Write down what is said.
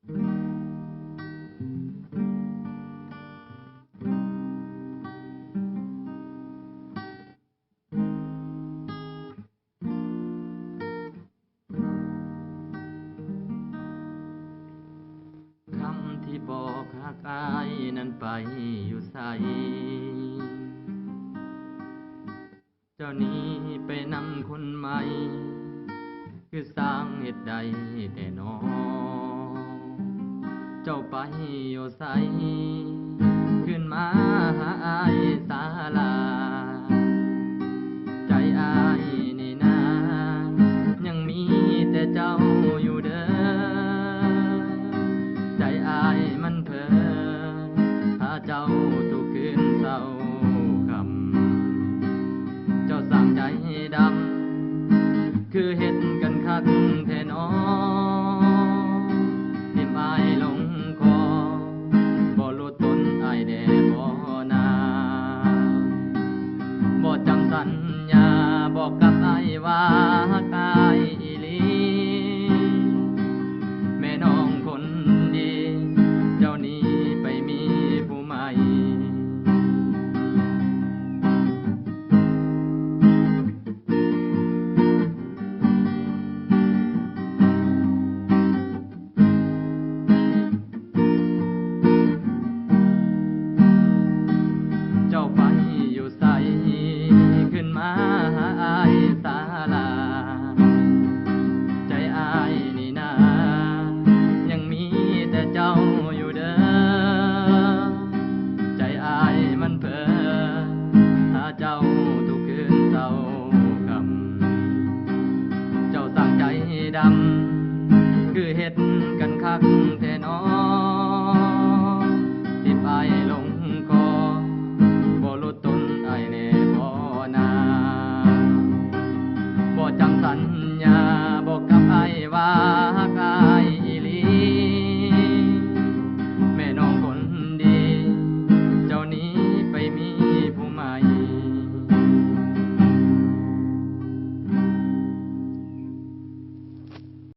คำที่บอกหากอายนั้นไปอยู่ไสเจ้านี้ไปนำคนใหม่คือสร้างเหตุใดแต่นอเจ้าไปอยู่ไสขึ้นมาหาอายศาลาใจอายนี่นายังมีแต่เจ้าอยู่เด้อใจอายมันเพ้อหาเจ้าทุกคืนเศร้าคำเจ้าสั่งใจดำคือเฮ็ดกันคักแท้น้อทิ่มอายลงคอบ่รู้ตนอายแด่บ่นาบ่จำสัญญาบอกกับอายว่าฮักอายอีหลีแม่น้องคนดีเจ้านี้ไปมีผู้ใหม่เจ้าไปอยู่ไสขึ้นมาหาอายศาลาใจอายนี่นายังมีแต่เจ้าอยู่เด้อใจอายมันเพ้อหาเจ้าทุกคืนเศร้าคำเจ้าสั่งใจดำคือเฮ็ดกันคักแท้